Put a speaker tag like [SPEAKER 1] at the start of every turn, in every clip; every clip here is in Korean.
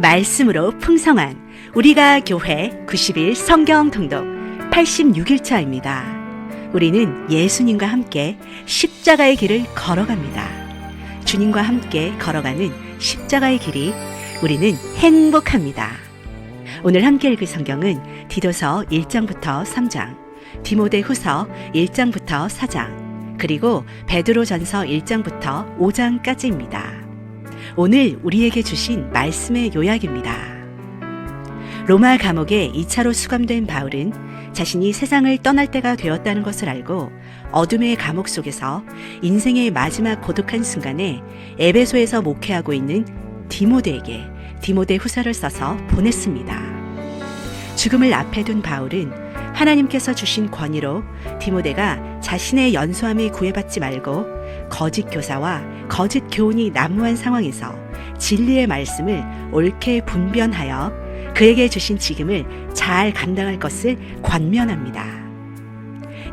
[SPEAKER 1] 말씀으로 풍성한 우리가 교회 90일 성경 통독 86일차입니다. 우리는 예수님과 함께 십자가의 길을 걸어갑니다. 주님과 함께 걸어가는 십자가의 길이 우리는 행복합니다. 오늘 함께 읽을 성경은 디도서 1장부터 3장, 디모데후서 1장부터 4장, 그리고 베드로전서 1장부터 5장까지입니다. 오늘 우리에게 주신 말씀의 요약입니다. 로마 감옥에 2차로 수감된 바울은 자신이 세상을 떠날 때가 되었다는 것을 알고 어둠의 감옥 속에서 인생의 마지막 고독한 순간에 에베소에서 목회하고 있는 디모데에게 디모데 후서를 써서 보냈습니다. 죽음을 앞에 둔 바울은 하나님께서 주신 권위로 디모데가 자신의 연소함에 구애받지 말고 거짓 교사와 거짓 교훈이 난무한 상황에서 진리의 말씀을 옳게 분변하여 그에게 주신 직임을 잘 감당할 것을 권면합니다.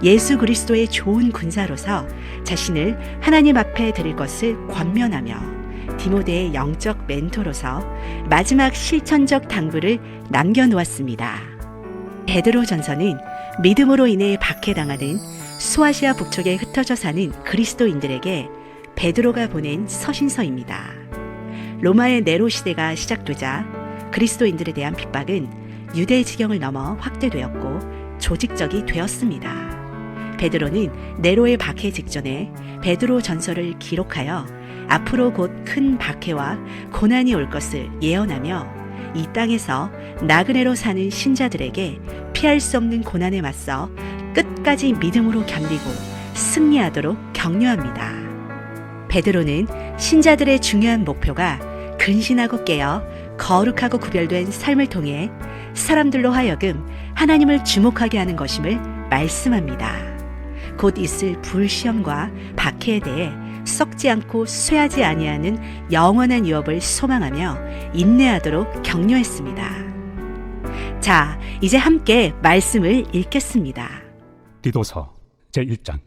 [SPEAKER 1] 예수 그리스도의 좋은 군사로서 자신을 하나님 앞에 드릴 것을 권면하며 디모데의 영적 멘토로서 마지막 실천적 당부를 남겨놓았습니다. 베드로전서는 믿음으로 인해 박해당하는 소아시아 북쪽에 흩어져 사는 그리스도인들에게 베드로가 보낸 서신서입니다. 로마의 네로 시대가 시작되자 그리스도인들에 대한 핍박은 유대 지경을 넘어 확대되었고 조직적이 되었습니다. 베드로는 네로의 박해 직전에 베드로 전서를 기록하여 앞으로 곧 큰 박해와 고난이 올 것을 예언하며 이 땅에서 나그네로 사는 신자들에게 피할 수 없는 고난에 맞서 끝까지 믿음으로 견디고 승리하도록 격려합니다. 베드로는 신자들의 중요한 목표가 근신하고 깨어 거룩하고 구별된 삶을 통해 사람들로 하여금 하나님을 주목하게 하는 것임을 말씀합니다. 곧 있을 불시험과 박해에 대해 썩지 않고 쇠하지 아니하는 영원한 유업을 소망하며 인내하도록 격려했습니다. 자, 이제 함께 말씀을 읽겠습니다.
[SPEAKER 2] 디도서 제1장.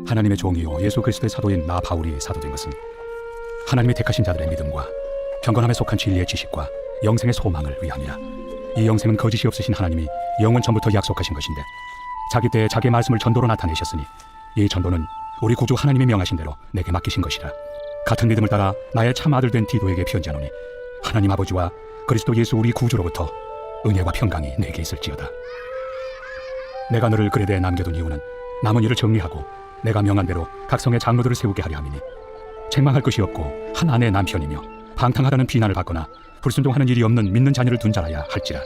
[SPEAKER 2] 하나님의 종이요 예수 그리스도의 사도인 나 바울이 사도된 것은 하나님의 택하신 자들의 믿음과 경건함에 속한 진리의 지식과 영생의 소망을 위함이라. 이 영생은 거짓이 없으신 하나님이 영원 전부터 약속하신 것인데 자기 때에 자기의 말씀을 전도로 나타내셨으니 이 전도는 우리 구주 하나님이 명하신 대로 내게 맡기신 것이라. 같은 믿음을 따라 나의 참 아들 된 디도에게 편지하노니 하나님 아버지와 그리스도 예수 우리 구주로부터 은혜와 평강이 내게 있을지어다. 내가 너를 그레데에 남겨둔 이유는 남은 일을 정리하고 내가 명한 대로 각 성의 장로들을 세우게 하려 함이니 책망할 것이 없고 한 아내의 남편이며 방탕하다는 비난을 받거나 불순종하는 일이 없는 믿는 자녀를 둔 자라야 할지라.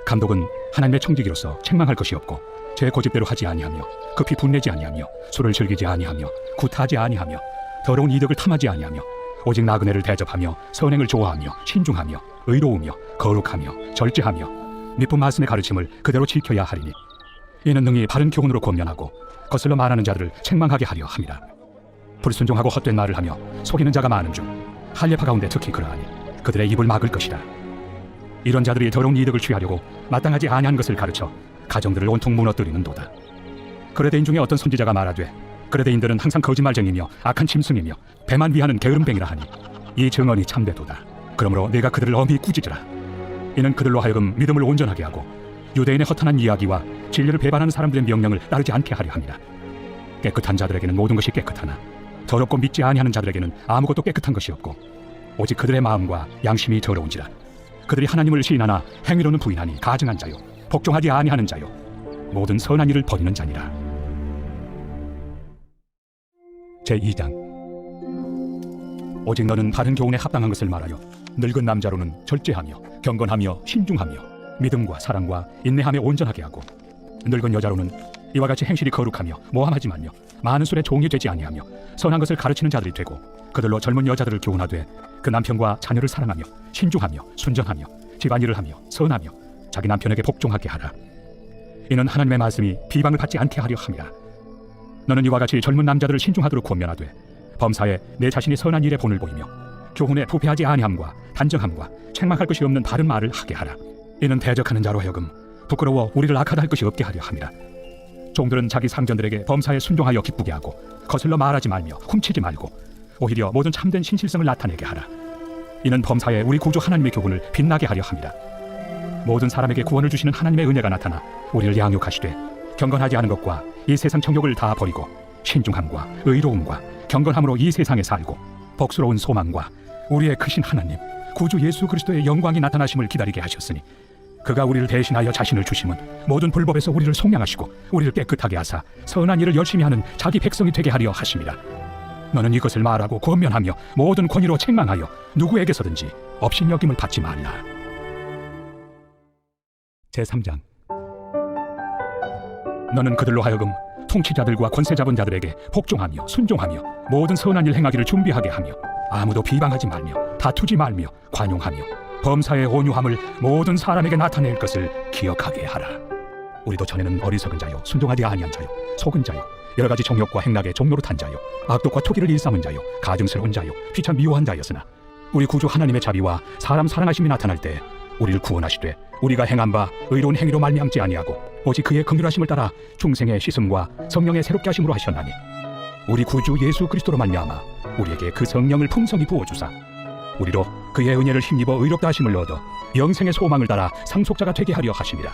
[SPEAKER 2] 감독은 하나님의 청지기로서 책망할 것이 없고 제 고집대로 하지 아니하며 급히 분내지 아니하며 술을 즐기지 아니하며 구타하지 아니하며 더러운 이득을 탐하지 아니하며 오직 나그네를 대접하며 선행을 좋아하며 신중하며 의로우며 거룩하며 절제하며 미쁜 말씀의 가르침을 그대로 지켜야 하리니 이는 능히 바른 교훈으로 권면하고 거슬러 말하는 자들을 책망하게 하려 함이라. 불순종하고 헛된 말을 하며 속이는 자가 많은 중 할례파 가운데 특히 그러하니 그들의 입을 막을 것이다. 이런 자들이 더러운 이득을 취하려고 마땅하지 아니한 것을 가르쳐 가정들을 온통 무너뜨리는도다. 그레데인 중에 어떤 선지자가 말하되 그레데인들은 항상 거짓말쟁이며 악한 짐승이며 배만 위하는 게으름뱅이라 하니 이 증언이 참되도다. 그러므로 네가 그들을 엄히 꾸짖으라. 이는 그들로 하여금 믿음을 온전하게 하고 유대인의 허탄한 이야기와 진리를 배반하는 사람들의 명령을 따르지 않게 하려 함이라. 깨끗한 자들에게는 모든 것이 깨끗하나 더럽고 믿지 아니하는 자들에게는 아무것도 깨끗한 것이 없고 오직 그들의 마음과 양심이 더러운지라. 그들이 하나님을 시인하나 행위로는 부인하니 가증한 자요 복종하지 아니하는 자요 모든 선한 일을 버리는 자니라. 제2장. 오직 너는 바른 교훈에 합당한 것을 말하여 늙은 남자로는 절제하며 경건하며 신중하며 믿음과 사랑과 인내함에 온전하게 하고 늙은 여자로는 이와 같이 행실이 거룩하며 모함하지 말며 많은 술에 종이 되지 아니하며 선한 것을 가르치는 자들이 되고 그들로 젊은 여자들을 교훈하되 그 남편과 자녀를 사랑하며 신중하며 순정하며 집안일을 하며 선하며 자기 남편에게 복종하게 하라. 이는 하나님의 말씀이 비방을 받지 않게 하려 함이라. 너는 이와 같이 젊은 남자들을 신중하도록 권면하되 범사에 내 자신이 선한 일에 본을 보이며 교훈에 부패하지 아니함과 단정함과 책망할 것이 없는 바른 말을 하게 하라. 이는 대적하는 자로 하여금 부끄러워 우리를 악하다 할 것이 없게 하려 함이라. 종들은 자기 상전들에게 범사에 순종하여 기쁘게 하고 거슬러 말하지 말며 훔치지 말고 오히려 모든 참된 신실성을 나타내게 하라. 이는 범사에 우리 구주 하나님의 교훈을 빛나게 하려 합니다. 모든 사람에게 구원을 주시는 하나님의 은혜가 나타나 우리를 양육하시되 경건하지 않은 것과 이 세상 정욕을 다 버리고 신중함과 의로움과 경건함으로 이 세상에 살고 복스러운 소망과 우리의 크신 하나님 구주 예수 그리스도의 영광이 나타나심을 기다리게 하셨으니 그가 우리를 대신하여 자신을 주심은 모든 불법에서 우리를 속량하시고 우리를 깨끗하게 하사 선한 일을 열심히 하는 자기 백성이 되게 하려 하심이라. 너는 이것을 말하고 권면하며 모든 권위로 책망하여 누구에게서든지 업신여김을 받지 말라. 제3장. 너는 그들로 하여금 통치자들과 권세 잡은 자들에게 복종하며 순종하며 모든 선한 일 행하기를 준비하게 하며 아무도 비방하지 말며 다투지 말며 관용하며 범사의 온유함을 모든 사람에게 나타낼 것을 기억하게 하라. 우리도 전에는 어리석은 자요 순종하지 아니한 자요 속은 자요 여러 가지 정욕과 행락의 종로로 탄 자요 악독과 토기를 일삼은 자요 가증스러운 자요 피차 미워한 자였으나 우리 구주 하나님의 자비와 사람 사랑하심이 나타날 때 우리를 구원하시되 우리가 행한 바 의로운 행위로 말미암지 아니하고 오직 그의 긍휼하심을 따라 중생의 씻음과 성령의 새롭게 하심으로 하셨나니 우리 구주 예수 그리스도로 말미암아 우리에게 그 성령을 풍성히 부어주사 우리로 그의 은혜를 힘입어 의롭다 하심을 얻어 영생의 소망을 따라 상속자가 되게 하려 하심이라.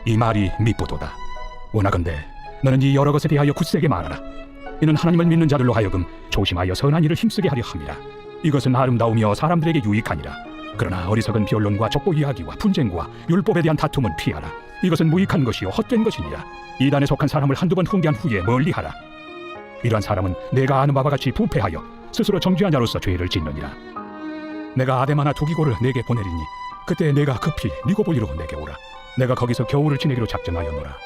[SPEAKER 2] 이 말이 미쁘도다. 원하건대 너는 이 여러 것에 대하여 굳세게 말하라. 이는 하나님을 믿는 자들로 하여금 조심하여 선한 일을 힘쓰게 하려 함이라. 이것은 아름다우며 사람들에게 유익하니라. 그러나 어리석은 변론과 족보 이야기와 분쟁과 율법에 대한 다툼은 피하라. 이것은 무익한 것이요 헛된 것이니라. 이단에 속한 사람을 한두 번 훈계한 후에 멀리하라. 이러한 사람은 내가 아는 바와 같이 부패하여 스스로 정죄한 자로서 죄를 짓느니라. 내가 아데마나 두기고를 내게 보내리니 그때 내가 급히 니고볼리로 내게 오라. 내가 거기서 겨울을 지내기로 작정하였노라.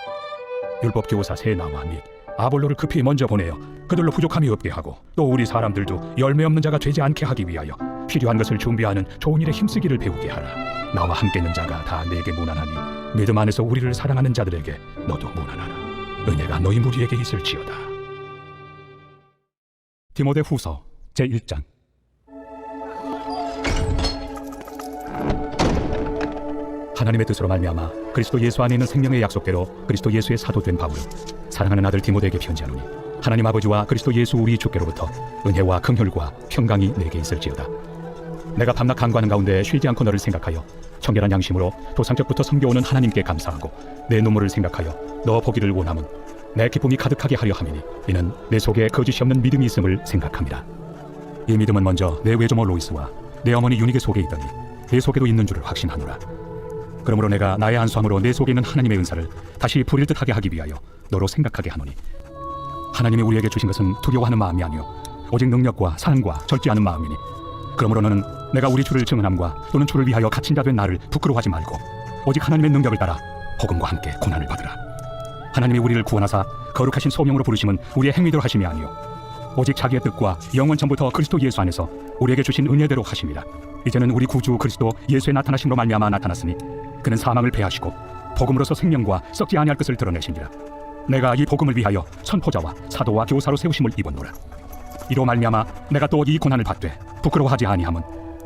[SPEAKER 2] 율법 교사 세나와 및 아볼로를 급히 먼저 보내어 그들로 부족함이 없게 하고 또 우리 사람들도 열매 없는 자가 되지 않게 하기 위하여 필요한 것을 준비하는 좋은 일에 힘쓰기를 배우게 하라. 나와 함께 있는 자가 다 내게 무난하니 믿음 안에서 우리를 사랑하는 자들에게 너도 무난하라. 은혜가 너희 무리에게 있을지어다. 디모데 후서 제1장. 하나님의 뜻으로 말미암아 그리스도 예수 안에 있는 생명의 약속대로 그리스도 예수의 사도된 바울은 사랑하는 아들 디모데에게 편지하노니 하나님 아버지와 그리스도 예수 우리 주께로부터 은혜와 긍휼과 평강이 내게 있을지어다. 내가 밤낮 간구하는 가운데 쉬지 않고 너를 생각하여 청결한 양심으로 도상적부터 섬겨오는 하나님께 감사하고 내 눈물을 생각하여 너 보기를 원함은 내 기쁨이 가득하게 하려 함이니 이는 내 속에 거짓이 없는 믿음이 있음을 생각합니다. 이 믿음은 먼저 내 외조모 로이스와 내 어머니 유니게 속에 있더니 내 속에도 있는 줄을 확신하노라. 그러므로 내가 나의 안수함으로 내 속에 있는 하나님의 은사를 다시 부릴 듯하게 하기 위하여 너로 생각하게 하노니 하나님이 우리에게 주신 것은 두려워하는 마음이 아니요 오직 능력과 사랑과 절제 않은 마음이니 그러므로 너는 내가 우리 주를 증언함과 또는 주를 위하여 갇힌 자 된 나를 부끄러워하지 말고 오직 하나님의 능력을 따라 복음과 함께 고난을 받으라. 하나님이 우리를 구원하사 거룩하신 소명으로 부르심은 우리의 행위대로 하심이 아니요 오직 자기의 뜻과 영원 전부터 그리스도 예수 안에서 우리에게 주신 은혜대로 하심이라. 이제는 우리 구주 그리스도 예수의 나타나심으로 말미암아 나타났으니 그는 사망을 패하시고 복음으로서 생명과 썩지 아니할 것을 드러내시니라. 내가 이 복음을 위하여 선포자와 사도와 교사로 세우심을 입었노라. 이로 말미암아 내가 또 이 고난을 받되 부끄러워하지 아니함은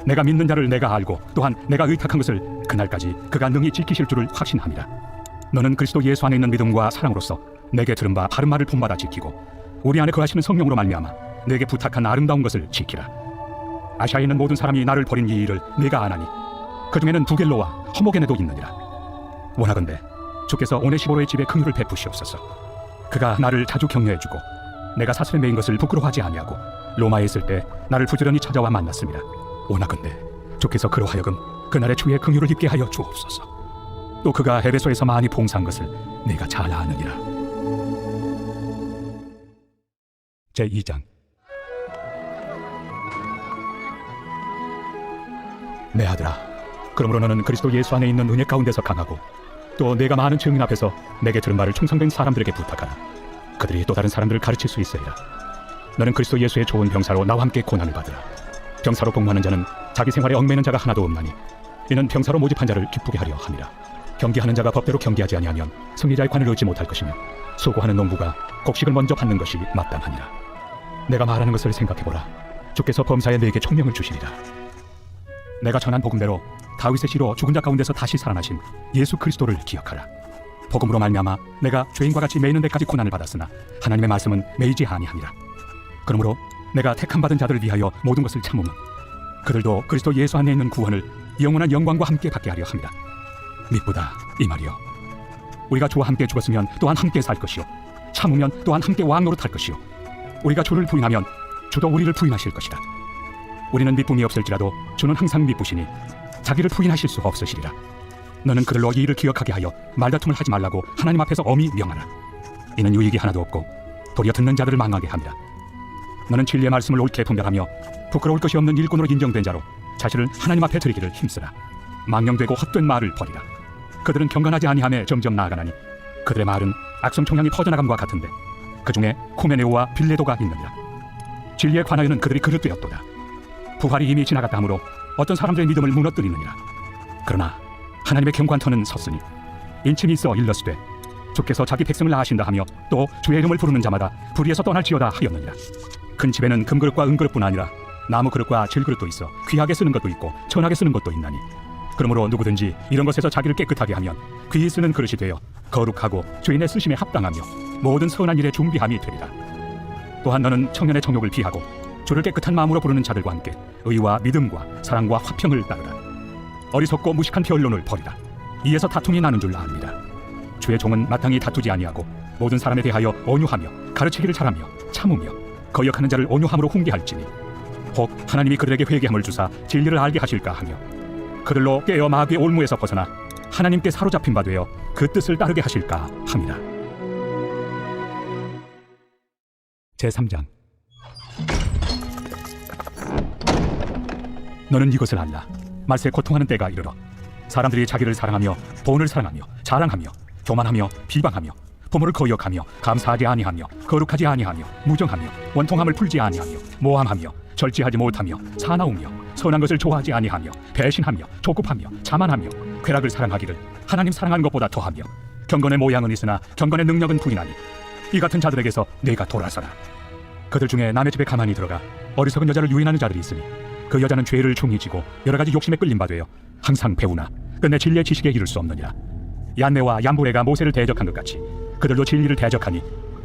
[SPEAKER 2] 내가 믿는 자를 내가 알고 또한 내가 의탁한 것을 그날까지 그가 능히 지키실 줄을 확신함이라. 너는 그리스도 예수 안에 있는 믿음과 사랑으로서 내게 들은 바 바른 말을 본받아 지키고 우리 안에 거하시는 성령으로 말미암아 내게 부탁한 아름다운 것을 지키라. 아시아에 있는 모든 사람이 나를 버린 이 일을 네가 아나니 그 중에는 부겔로와 허모게네도 있느니라. 원하건대 주께서 오네시보로의 집에 긍휼을 베푸시옵소서. 그가 나를 자주 격려해주고 내가 사슬에 매인 것을 부끄러워하지 아니하고 로마에 있을 때 나를 부지런히 찾아와 만났습니다. 원하건대 주께서 그로 하여금 그날의 주의 긍휼을 입게 하여 주옵소서. 또 그가 에베소에서 많이 봉사한 것을 네가 잘 아느니라. 제2장. 내 아들아, 그러므로 너는 그리스도 예수 안에 있는 은혜 가운데서 강하고 또 내가 많은 증인 앞에서 내게 들은 말을 충성된 사람들에게 부탁하라. 그들이 또 다른 사람들을 가르칠 수 있으리라. 너는 그리스도 예수의 좋은 병사로 나와 함께 고난을 받으라. 병사로 복무하는 자는 자기 생활에 얽매이는 자가 하나도 없나니 이는 병사로 모집한 자를 기쁘게 하려 함이라. 경기하는 자가 법대로 경기하지 아니하면 승리자의 관을 얻지 못할 것이며 수고하는 농부가 곡식을 먼저 받는 것이 마땅하니라. 내가 말하는 것을 생각해보라. 주께서 범사에 내게 총명을 주시리라. 내가 전한 복음대로 다윗의 씨로 죽은 자 가운데서 다시 살아나신 예수 그리스도를 기억하라. 복음으로 말미암아 내가 죄인과 같이 매이는 데까지 고난을 받았으나 하나님의 말씀은 매이지 아니하니라. 그러므로 내가 택함 받은 자들을 위하여 모든 것을 참으면 그들도 그리스도 예수 안에 있는 구원을 영원한 영광과 함께 받게 하려 합니다. 믿보다 이 말이요, 우리가 주와 함께 죽었으면 또한 함께 살 것이요, 참으면 또한 함께 왕노릇할 것이요, 우리가 주를 부인하면 주도 우리를 부인하실 것이다. 우리는 믿음이 없을지라도 주는 항상 믿으시니 자기를 부인하실 수 없으시리라. 너는 그들로 이 일을 기억하게 하여 말다툼을 하지 말라고 하나님 앞에서 엄히 명하라. 이는 유익이 하나도 없고 도리어 듣는 자들을 망하게 합니다. 너는 진리의 말씀을 옳게 분별하며 부끄러울 것이 없는 일꾼으로 인정된 자로 자신을 하나님 앞에 드리기를 힘쓰라. 망령되고 헛된 말을 버리라. 그들은 경건하지 아니하며 점점 나아가나니 그들의 말은 악성 총량이 퍼져나감과 같은데 그 중에 후메네오와 빌레도가 있느니라. 진리에 관하여는 그들이 그릇되었도다. 부활이 이미 지나갔다 하므로 어떤 사람들의 믿음을 무너뜨리느니라. 그러나 하나님의 경관터는 섰으니 인침이 있어 일렀으되 주께서 자기 백성을 나으신다 하며 또 주의 이름을 부르는 자마다 불의에서 떠날지어다 하였느니라. 큰 집에는 금그릇과 은그릇뿐 아니라 나무 그릇과 질그릇도 있어 귀하게 쓰는 것도 있고 천하게 쓰는 것도 있나니 그러므로 누구든지 이런 것에서 자기를 깨끗하게 하면 귀히 쓰는 그릇이 되어 거룩하고 주인의 쓰심에 합당하며 모든 선한 일에 준비함이 되리라. 또한 너는 청년의 정욕을 피하고 주를 깨끗한 마음으로 부르는 자들과 함께 의와 믿음과 사랑과 화평을 따르라. 어리석고 무식한 변론을 버리라. 이에서 다툼이 나는 줄 압니다. 주의 종은 마땅히 다투지 아니하고 모든 사람에 대하여 온유하며 가르치기를 잘하며 참으며 거역하는 자를 온유함으로 훈계할지니 혹 하나님이 그들에게 회개함을 주사 진리를 알게 하실까 하며 그들로 깨어 마귀의 올무에서 벗어나 하나님께 사로잡힌 바 되어 그 뜻을 따르게 하실까 합니다. 제3장. 너는 이것을 알라. 말세 고통하는 때가 이르러 사람들이 자기를 사랑하며 본을 사랑하며 자랑하며 교만하며 비방하며 부모를 거역하며 감사하지 아니하며 거룩하지 아니하며 무정하며 원통함을 풀지 아니하며 모함하며 절제하지 못하며 사나우며 선한 것을 좋아하지 아니하며 배신하며 조급하며 자만하며 쾌락을 사랑하기를 하나님 사랑하는 것보다 더하며 경건의 모양은 있으나 경건의 능력은 부인하니 이 같은 자들에게서 네가 돌아서라. 그들 중에 남의 집에 가만히 들어가 어리석은 여자를 유인하는 자들이 있으니 그 여자는 죄를 중히 지고 여러 가지 욕심에 끌린 바 되어 항상 배우나 끝내 진리의 지식에 이를 수 없느니라. 얀네와 얀부레가 모세를 대적한 것 같이 그들도 진리를 대적하니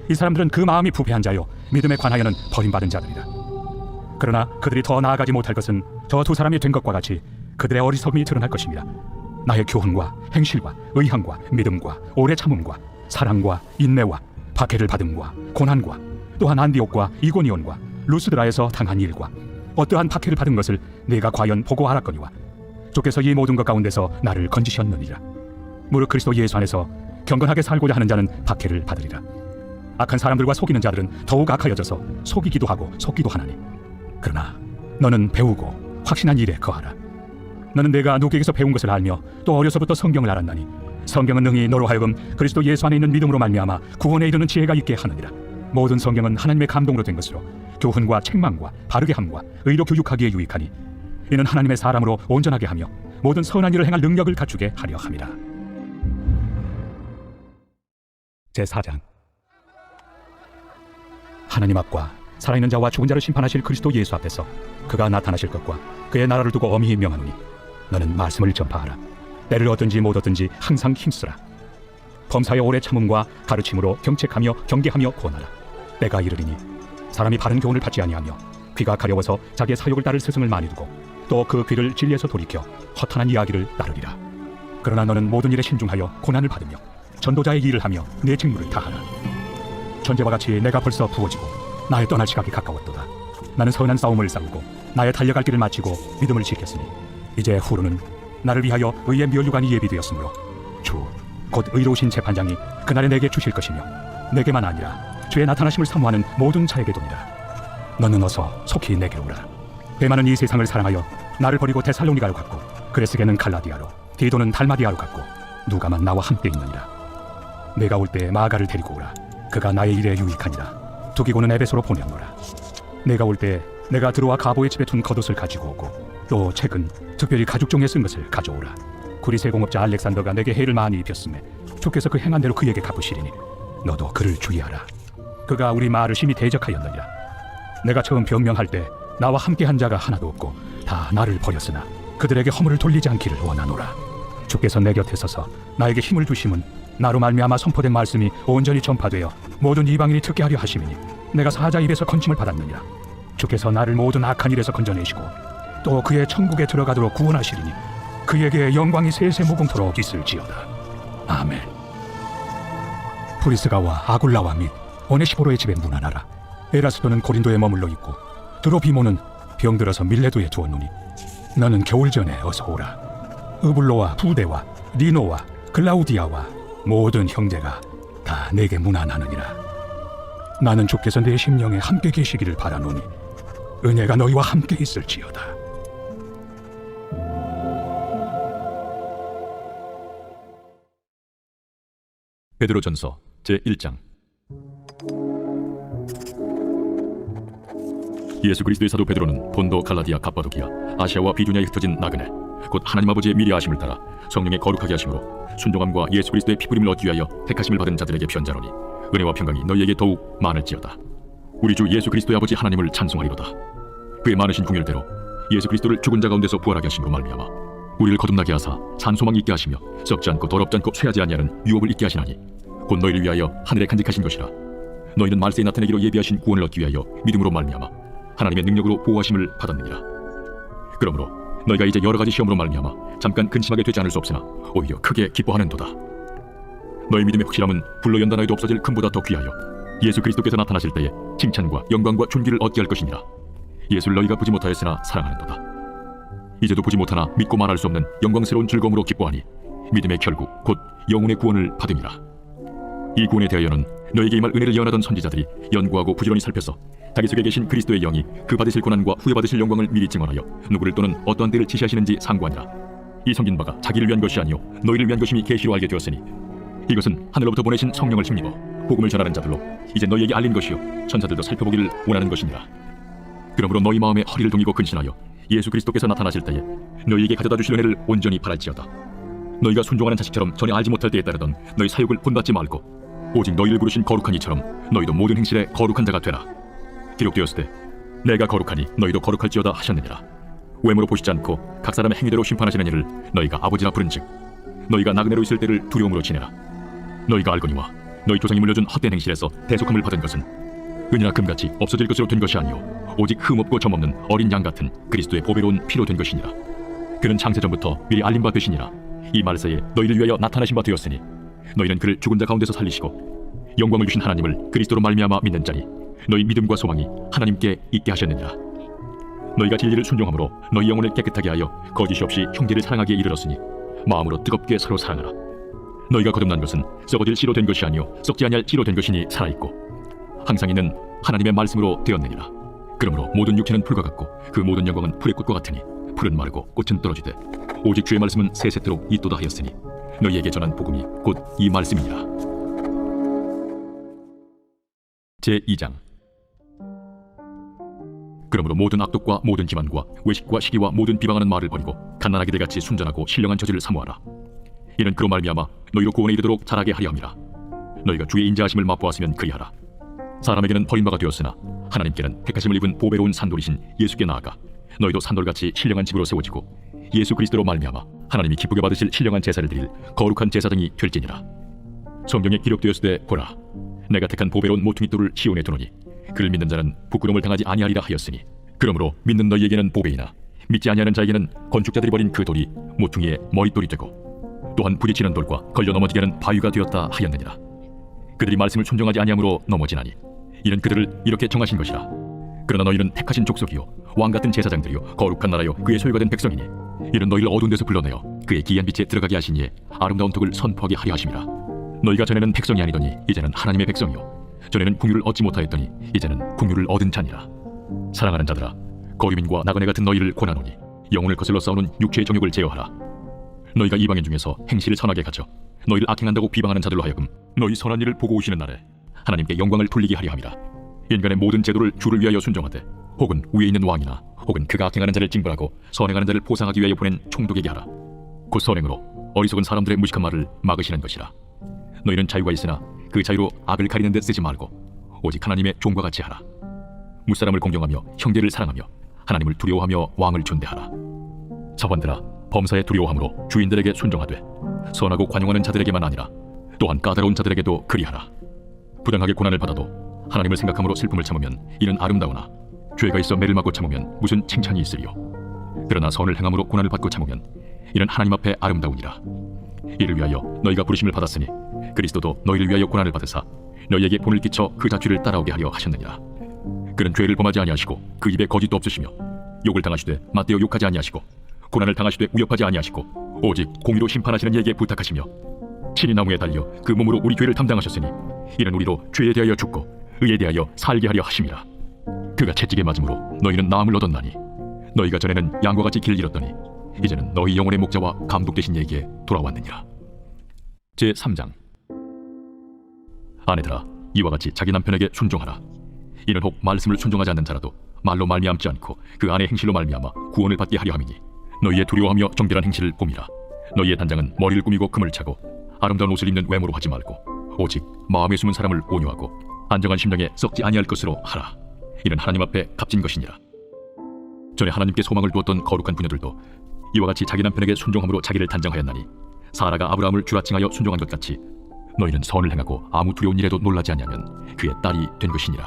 [SPEAKER 2] 이 사람들은 그 마음이 부패한 자요 믿음에 관하여는 버림받은 자들이라. 그러나 그들이 더 나아가지 못할 것은 저 두 사람이 된 것과 같이 그들의 어리석음이 드러날 것입니다. 나의 교훈과 행실과 의향과 믿음과 오래 참음과 사랑과 인내와 박해를 받음과 고난과 또한 안디옥과 이고니온과 루스드라에서 당한 일과 어떠한 박해를 받은 것을 내가 과연 보고 알았거니와 주께서 이 모든 것 가운데서 나를 건지셨느니라. 무릇 그리스도 예수 안에서 경건하게 살고자 하는 자는 박해를 받으리라. 악한 사람들과 속이는 자들은 더욱 악하여져서 속이기도 하고 속기도 하나니 그러나 너는 배우고 확신한 일에 거하라. 너는 내가 누구에게서 배운 것을 알며 또 어려서부터 성경을 알았나니 성경은 능히 너로 하여금 그리스도 예수 안에 있는 믿음으로 말미암아 구원에 이르는 지혜가 있게 하느니라. 모든 성경은 하나님의 감동으로 된 것으로 교훈과 책망과 바르게 함과 의로 교육하기에 유익하니 이는 하나님의 사람으로 온전하게 하며 모든 선한 일을 행할 능력을 갖추게 하려 함이라. 제4장. 하나님 앞과 살아있는 자와 죽은 자를 심판하실 그리스도 예수 앞에서 그가 나타나실 것과 그의 나라를 두고 엄히 명하노니 너는 말씀을 전파하라. 때를 얻든지 못 얻든지 항상 힘쓰라. 범사의 오래 참음과 가르침으로 경책하며 경계하며 권하라. 때가 이르리니 사람이 바른 교훈을 받지 아니하며 귀가 가려워서 자기의 사욕을 따를 스승을 많이 두고 또 그 귀를 진리에서 돌이켜 허탄한 이야기를 따르리라. 그러나 너는 모든 일에 신중하여 고난을 받으며 전도자의 일을 하며 내 직무를 다하라. 전제와 같이 내가 벌써 부어지고 나의 떠날 시각이 가까웠도다. 나는 선한 싸움을 싸우고 나의 달려갈 길을 마치고 믿음을 지켰으니 이제 후로는 나를 위하여 의의 면류관이 예비되었으므로 주 곧 의로우신 재판장이 그날에 내게 주실 것이며 내게만 아니라 주의 나타나심을 사모하는 모든 자에게도니라. 너는 어서 속히 내게로 오라. 대만은 이 세상을 사랑하여 나를 버리고 데살로니가로 갔고 그레스게는 갈라디아로 디도는 달마디아로 갔고 누가만 나와 함께 있느니라. 내가 올 때 마가를 데리고 오라. 그가 나의 일에 유익하니라. 두기고는 에베소로 보내노라. 내가 올 때 내가 들어와 가보의 집에 둔 겉옷을 가지고 오고 또 책은 특별히 가죽종에 쓴 것을 가져오라. 구리세 공업자 알렉산더가 내게 해를 많이 입혔음에 주께서 그 행한 대로 그에게 갚으시리니 너도 그를 주의하라. 그가 우리 마을을 심히 대적하였느니라. 내가 처음 변명할 때 나와 함께한 자가 하나도 없고 다 나를 버렸으나 그들에게 허물을 돌리지 않기를 원하노라. 주께서 내 곁에 서서 나에게 힘을 주심은 나로 말미암아 선포된 말씀이 온전히 전파되어 모든 이방인이 듣게 하려 하심이니 내가 사자 입에서 건짐을 받았느니라. 주께서 나를 모든 악한 일에서 건져내시고 또 그의 천국에 들어가도록 구원하시리니 그에게 영광이 세세무궁토록 있을지어다. 아멘. 프리스가와 아굴라와 및 오네시포로의 집에 문안하라. 에라스도는 고린도에 머물러 있고 드로비모는 병들어서 밀레도에 두었노니 너는 겨울 전에 어서 오라. 으블로와 부데와 리노와 글라우디아와 모든 형제가 다 내게 문안하느니라. 나는 주께서 내 심령에 함께 계시기를 바라노니 은혜가 너희와 함께 있을지어다.
[SPEAKER 3] 베드로전서 제1장. 예수 그리스도의 사도 베드로는 본도, 갈라디아, 갑바도기아, 아시아와 비두냐에 흩어진 나그네, 곧 하나님 아버지의 미리 아심을 따라 성령의 거룩하게 하심으로 순종함과 예수 그리스도의 피부림을 얻기 위하여 택하심을 받은 자들에게 편자로니 은혜와 평강이 너희에게 더욱 많을지어다. 우리 주 예수 그리스도의 아버지 하나님을 찬송하리로다. 그의 많으신 궁율대로 예수 그리스도를 죽은 자 가운데서 부활하게 하심으로 말미암아 우리를 거듭나게 하사 산소망 있게 하시며 썩지 않고 더럽지 않고 쇠하지 아니하는 유업을 있게 하시나니 곧 너희를 위하여 하늘에 간직하신 것이라. 너희는 말세에 나타내기로 예비하신 구원을 얻기 위하여 믿음으로 말미암아 하나님의 능력으로 보호하심을 받았느니라. 그러므로 너희가 이제 여러 가지 시험으로 말미암아 잠깐 근심하게 되지 않을 수 없으나 오히려 크게 기뻐하는도다. 너희 믿음의 확실함은 불로 연단하여도 없어질 금보다 더 귀하여 예수 그리스도께서 나타나실 때에 칭찬과 영광과 존귀를 얻게 할 것이니라. 예수를 너희가 보지 못하였으나 사랑하는도다. 이제도 보지 못하나 믿고 말할 수 없는 영광스러운 즐거움으로 기뻐하니 믿음의 결국 곧 영혼의 구원을 받음이라. 이 구원에 대하여는 너희에게 임할 은혜를 예언하던 선지자들이 연구하고 부지런히 살펴서 자기 속에 계신 그리스도의 영이 그 받으실 고난과 후에 받으실 영광을 미리 증언하여 누구를 또는 어떠한 때를 지시하시는지 상고하니라. 이 섬긴 바가 자기를 위한 것이 아니요 너희를 위한 것임이 계시로 알게 되었으니 이것은 하늘로부터 보내신 성령을 힘입어 복음을 전하는 자들로 이제 너희에게 알린 것이요 천사들도 살펴보기를 원하는 것이니라. 그러므로 너희 마음에 허리를 동이고 근신하여 예수 그리스도께서 나타나실 때에 너희에게 가져다 주실 은혜를 온전히 바랄지어다. 너희가 순종하는 자식처럼 전에 알지 못할 때에 따르던 너희 사욕을 본받지 말고 오직 너희를 부르신 거룩한 이처럼 너희도 모든 행실에 거룩한 자가 되라. 기록되었으되 내가 거룩하니 너희도 거룩할지어다 하셨느니라. 외모로 보시지 않고 각 사람의 행위대로 심판하시는 이를 너희가 아버지라 부른즉 너희가 나그네로 있을 때를 두려움으로 지내라. 너희가 알거니와 너희 조상이 물려준 헛된 행실에서 대속함을 받은 것은 은이나 금같이 없어질 것으로 된 것이 아니요 오직 흠없고 점없는 어린 양 같은 그리스도의 보배로운 피로 된 것이니라. 그는 창세전부터 미리 알린 바 되시니라. 이 말세에 너희를 위하여 나타나신 바 되었으니 너희는 그를 죽은 자 가운데서 살리시고 영광을 주신 하나님을 그리스도로 말미암아 믿는 자니 너희 믿음과 소망이 하나님께 있게 하셨느니라. 너희가 진리를 순종함으로 너희 영혼을 깨끗하게 하여 거짓이 없이 형제를 사랑하기에 이르렀으니 마음으로 뜨겁게 서로 사랑하라. 너희가 거듭난 것은 썩어질 씨로 된 것이 아니요 썩지 아니할 씨로 된 것이니 살아있고 항상 있는 하나님의 말씀으로 되었느니라. 그러므로 모든 육체는 풀과 같고 그 모든 영광은 풀의 꽃과 같으니 풀은 마르고 꽃은 떨어지되 오직 주의 말씀은 세세토록 있도다 하였으니 너희에게 전한 복음이 곧 이 말씀이니라. 제2장. 그러므로 모든 악독과 모든 기만과 외식과 시기와 모든 비방하는 말을 버리고 갓난아기들 같이 순전하고 신령한 처지를 사모하라. 이는 그로 말미암아 너희로 구원에 이르도록 자라게 하려 함이라. 너희가 주의 인자하심을 맛보았으면 그리하라. 사람에게는 버림바가 되었으나 하나님께는 택하심을 입은 보배로운 산돌이신 예수께 나아가 너희도 산돌같이 신령한 집으로 세워지고 예수 그리스도로 말미암아 하나님이 기쁘게 받으실 신령한 제사를 드릴 거룩한 제사장이 될지니라. 성경에 기록되었으되 보라 내가 택한 보배로운 모퉁이 돌을 시온에 두노니 그를 믿는 자는 부끄러움을 당하지 아니하리라 하였으니 그러므로 믿는 너희에게는 보배이나 믿지 아니하는 자에게는 건축자들이 버린 그 돌이 모퉁이의 머릿돌이 되고 또한 부딪히는 돌과 걸려 넘어지게 하는 바위가 되었다 하였느니라. 그들이 말씀을 순종하지 아니함으로 넘어지나니 이는 그들을 이렇게 정하신 것이라. 그러나 너희는 택하신 족속이요 왕같은 제사장들이요 거룩한 나라요 그의 소유가 된 백성이니 이는 너희를 어두운 데서 불러내어 그의 기이한 빛에 들어가게 하시니에 아름다운 덕을 선포하게 하려 하심이라. 너희가 전에는 백성이 아니더니 이제는 하나님의 백성이요 전에는 궁유를 얻지 못하였더니 이제는 궁유를 얻은 자니라. 사랑하는 자들아 거류민과 나그네 같은 너희를 권하노니 영혼을 거슬러 싸우는 육체의 정욕을 제어하라. 너희가 이방인 중에서 행실을 선하게 가져 너희를 악행한다고 비방하는 자들로 하여금 너희 선한 일을 보고 오시는 날에 하나님께 영광을 돌리게 하려 함이라. 인간의 모든 제도를 주를 위하여 순종하되 혹은 위에 있는 왕이나 혹은 그가 악행하는 자를 징벌하고 선행하는 자를 보상하기 위하여 보낸 총독에게 하라. 곧 선행으로 어리석은 사람들의 무식한 말을 막으시는 것이라. 너희는 자유가 있으나 그 자유로 악을 가리는 데 쓰지 말고 오직 하나님의 종과 같이 하라. 무사람을 공경하며 형제를 사랑하며 하나님을 두려워하며 왕을 존대하라. 자관들아 범사에 두려워함으로 주인들에게 순종하되 선하고 관용하는 자들에게만 아니라 또한 까다로운 자들에게도 그리하라. 부당하게 고난을 받아도 하나님을 생각함으로 슬픔을 참으면 이는 아름다우나 죄가 있어 매를 맞고 참으면 무슨 칭찬이 있으리요. 그러나 선을 행함으로 고난을 받고 참으면 이는 하나님 앞에 아름다우니라. 이를 위하여 너희가 부르심을 받았으니 그리스도도 너희를 위하여 고난을 받으사 너희에게 본을 끼쳐 그 자취를 따라오게 하려 하셨느니라. 그는 죄를 범하지 아니하시고 그 입에 거짓도 없으시며 욕을 당하시되 맞대어 욕하지 아니하시고 고난을 당하시되 위협하지 아니하시고 오직 공의로 심판하시는 이에게 부탁하시며 친히 나무에 달려 그 몸으로 우리 죄를 담당하셨으니 이는 우리로 죄에 대하여 죽고 의에 대하여 살게 하려 하심이라. 그가 채찍에 맞음으로 너희는 나음을 얻었나니 너희가 전에는 양과 같이 길을 잃었더니 이제는 너희 영혼의 목자와 감독 되신 이에게 돌아왔느니라. 제3장. 아내들아, 이와 같이 자기 남편에게 순종하라. 이는 혹 말씀을 순종하지 않는 자라도 말로 말미암지 않고 그 안의 행실로 말미암아 구원을 받게 하려 함이니 너희의 두려워하며 정결한 행실을 봄이라. 너희의 단장은 머리를 꾸미고 금을 차고 아름다운 옷을 입는 외모로 하지 말고 오직 마음에 숨은 사람을 온유하고 안정한 심령에 썩지 아니할 것으로 하라. 이는 하나님 앞에 값진 것이니라. 전에 하나님께 소망을 두었던 거룩한 부녀들도 이와 같이 자기 남편에게 순종함으로 자기를 단장하였나니 사라가 아브라함을 주라칭하여 순종한 것 같이 너희는 선을 행하고 아무 두려운 일에도 놀라지 아니하면 그의 딸이 된 것이니라.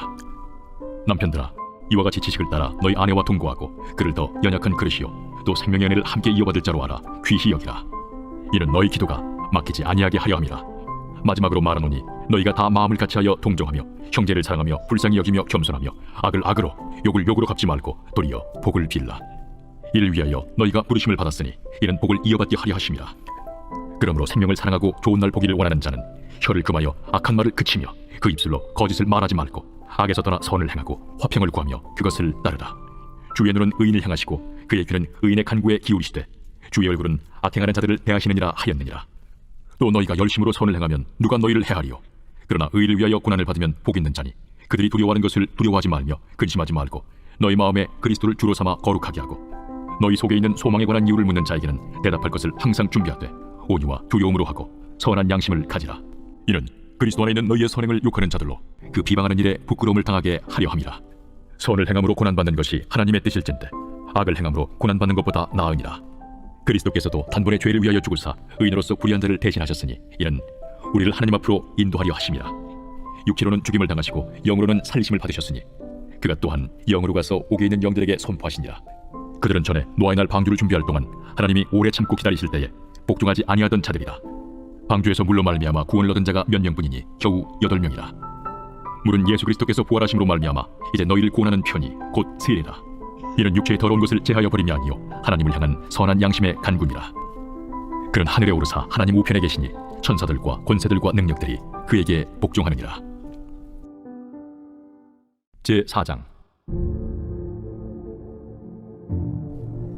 [SPEAKER 3] 남편들아, 이와 같이 지식을 따라 너희 아내와 동거하고 그를 더 연약한 그릇이요 또 생명의 은혜를 함께 이어받을 자로 알아 귀히 여기라. 이는 너희 기도가 막히지 아니하게 하려 함이라. 마지막으로 말하노니 너희가 다 마음을 같이하여 동정하며 형제를 사랑하며 불쌍히 여기며 겸손하며 악을 악으로 욕을 욕으로 갚지 말고 도리어 복을 빌라. 이를 위하여 너희가 부르심을 받았으니 이는 복을 이어받게 하려 하심이라. 그러므로 생명을 사랑하고 좋은 날 보기를 원하는 자는 혀를 금하여 악한 말을 그치며 그 입술로 거짓을 말하지 말고 악에서 떠나 선을 행하고 화평을 구하며 그것을 따르라. 주의 눈은 의인을 향하시고 그의 귀는 의인의 간구에 기울이시되 주의 얼굴은 악행하는 자들을 대하시느니라 하였느니라. 또 너희가 열심으로 선을 행하면 누가 너희를 해하리요. 그러나 의를 위하여 고난을 받으면 복 있는 자니 그들이 두려워하는 것을 두려워하지 말며 근심하지 말고 너희 마음에 그리스도를 주로 삼아 거룩하게 하고 너희 속에 있는 소망에 관한 이유를 묻는 자에게는 대답할 것을 항상 준비하되 온유와 두려움으로 하고 선한 양심을 가지라. 이는 그리스도 안에 있는 너희의 선행을 욕하는 자들로 그 비방하는 일에 부끄러움을 당하게 하려 함이라. 선을 행함으로 고난받는 것이 하나님의 뜻일진데 악을 행함으로 고난받는 것보다 나으니라. 그리스도께서도 단번에 죄를 위하여 죽으사 의인으로서 불의한 자를 대신하셨으니 이는 우리를 하나님 앞으로 인도하려 하심이라. 육체로는 죽임을 당하시고 영으로는 살리심을 받으셨으니 그가 또한 영으로 가서 옥에 있는 영들에게 선포하시니라. 그들은 전에 노아의 날 방주를 준비할 동안 하나님이 오래 참고 기다리실 때에 복종하지 아니하던 자들이라. 방주에서 물로 말미암아 구원을 얻은 자가 몇 명뿐이니 겨우 8명이라. 물은 예수 그리스도께서 부활하심으로 말미암아 이제 너희를 구원하는 편이 곧 세례라. 이는 육체의 더러운 것을 제하여 버림이 아니요 하나님을 향한 선한 양심의 간구니라. 그는 하늘에 오르사 하나님 우편에 계시니 천사들과 권세들과 능력들이 그에게 복종하느니라. 제4장.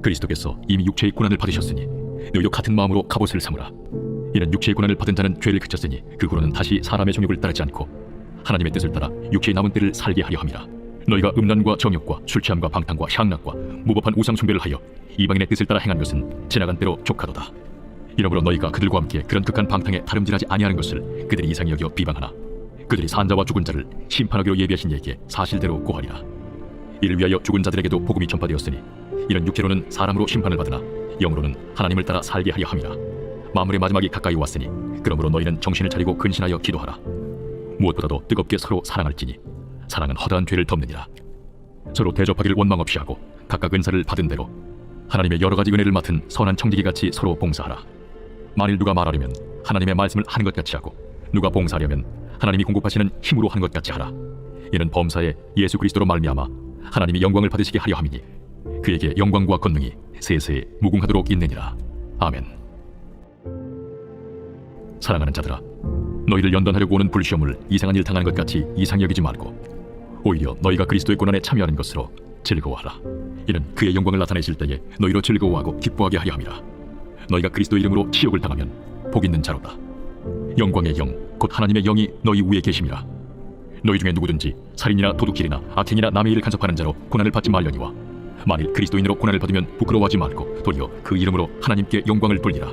[SPEAKER 3] 그리스도께서 이미 육체의 고난을 받으셨으니 너희도 같은 마음으로 갑옷을 삼으라. 이는 육체의 고난을 받은 자는 죄를 그쳤으니 그 후로는 다시 사람의 정욕을 따르지 않고 하나님의 뜻을 따라 육체의 남은 때를 살게 하려 함이라. 너희가 음란과 정욕과 술 취함과 방탕과 향락과 무법한 우상 숭배를 하여 이방인의 뜻을 따라 행한 것은 지나간 때로 족하도다. 이러므로 너희가 그들과 함께 그런 극한 방탕에 다름질하지 아니하는 것을 그들이 이상히 여겨 비방하나 그들이 산자와 죽은 자를 심판하기로 예비하신 이에게 사실대로 고하리라. 이를 위하여 죽은 자들에게도 복음이 전파되었으니 이는 육체로는 사람으로 심판을 받으나 영으로는 하나님을 따라 살게 하려 함이라. 만물의 마지막이 가까이 왔으니 그러므로 너희는 정신을 차리고 근신하여 기도하라. 무엇보다도 뜨겁게 서로 사랑할지니 사랑은 허다한 죄를 덮느니라. 서로 대접하기를 원망 없이 하고 각각 은사를 받은 대로 하나님의 여러 가지 은혜를 맡은 선한 청지기같이 서로 봉사하라. 만일 누가 말하려면 하나님의 말씀을 하는 것 같이 하고 누가 봉사하려면 하나님이 공급하시는 힘으로 하는 것 같이 하라. 이는 범사에 예수 그리스도로 말미암아 하나님이 영광을 받으시게 하려 함이니 그에게 영광과 권능이 세세에 무궁하도록 있느니라. 아멘. 사랑하는 자들아, 너희를 연단하려고 오는 불시험을 이상한 일 당하는 것 같이 이상히 여기지 말고 오히려 너희가 그리스도의 고난에 참여하는 것으로 즐거워하라. 이는 그의 영광을 나타내실 때에 너희로 즐거워하고 기뻐하게 하려 함이라. 너희가 그리스도 이름으로 치욕을 당하면 복 있는 자로다. 영광의 영 곧 하나님의 영이 너희 위에 계심이라. 너희 중에 누구든지 살인이나 도둑질이나 악행이나 남의 일을 간섭하는 자로 고난을 받지 말려니와 만일 그리스도인으로 고난을 받으면 부끄러워하지 말고 도리어 그 이름으로 하나님께 영광을 돌리라.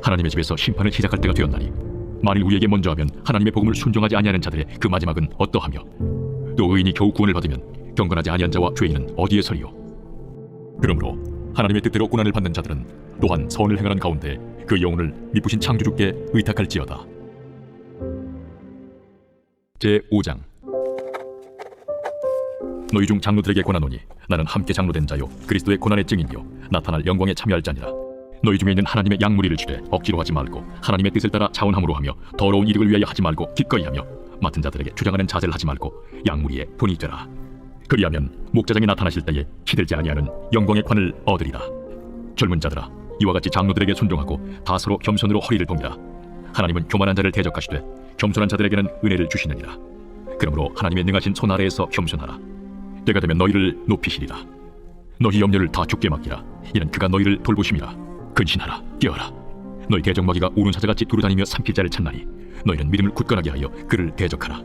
[SPEAKER 3] 하나님의 집에서 심판을 시작할 때가 되었나니 만일 우리에게 먼저 하면 하나님의 복음을 순종하지 아니하는 자들의 그 마지막은 어떠하며 또 의인이 겨우 구원을 받으면 경건하지 아니한 자와 죄인은 어디에 서리요. 그러므로 하나님의 뜻대로 고난을 받는 자들은 또한 선을 행하는 가운데 그 영혼을 미쁘신 창조주께 의탁할지어다. 제5장. 너희 중 장로들에게 권하노니 나는 함께 장로된 자요 그리스도의 고난의 증인이요 나타날 영광에 참여할 자니라. 너희 중에 있는 하나님의 양무리를 주되 억지로 하지 말고 하나님의 뜻을 따라 자원함으로 하며 더러운 이득을 위하여 하지 말고 기꺼이 하며 맡은 자들에게 주장하는 자세를 하지 말고 양무리의 본이 되라. 그리하면 목자장이 나타나실 때에 시들지 아니하는 영광의 관을 얻으리라. 젊은 자들아, 이와 같이 장로들에게 순종하고 다스로 겸손으로 허리를 동이라. 하나님은 교만한 자를 대적하시되 겸손한 자들에게는 은혜를 주시느니라. 그러므로 하나님의 능하신 손 아래에서 겸손하라. 때가 되면 너희를 높이시리라. 너희 염려를 다 주께 맡기라. 이는 그가 너희를 돌보심이라. 근신하라, 깨어라. 너희 대적마귀가 우는 사자같이 두루다니며 삼킬 자를 찾나니 너희는 믿음을 굳건하게 하여 그를 대적하라.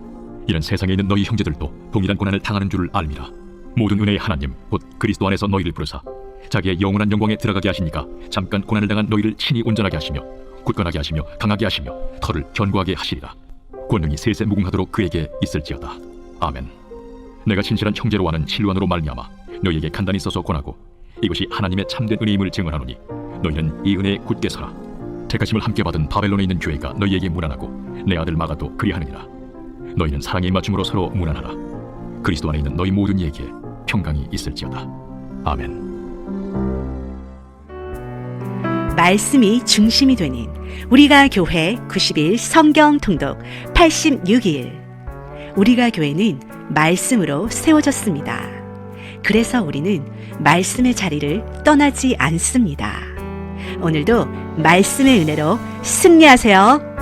[SPEAKER 3] 이는 세상에 있는 너희 형제들도 동일한 고난을 당하는 줄을 알미라. 모든 은혜의 하나님 곧 그리스도 안에서 너희를 부르사 자기의 영원한 영광에 들어가게 하시니까 잠깐 고난을 당한 너희를 친히 온전하게 하시며 굳건하게 하시며 강하게 하시며 털을 견고하게 하시리라. 권능이 세세 무궁하도록 그에게 있을지어다. 아멘. 내가 진실한 형제로 하는 실로안으로 말미암아 너희에게 간단히 써서 권하고 이것이 하나님의 참된 은혜임을 증언하노니 너희는 이 은혜에 굳게 서라. 택하심을 함께 받은 바벨론에 있는 교회가 너희에게 문안하고 내 아들 마가도 그리하느니라. 너희는 사랑의 입맞춤으로 서로 문안하라. 그리스도 안에 있는 너희 모든 이에게 평강이 있을지어다. 아멘.
[SPEAKER 1] 말씀이 중심이 되는 우리가 교회 90일 성경 통독 86일. 우리가 교회는 말씀으로 세워졌습니다. 그래서 우리는 말씀의 자리를 떠나지 않습니다. 오늘도 말씀의 은혜로 승리하세요.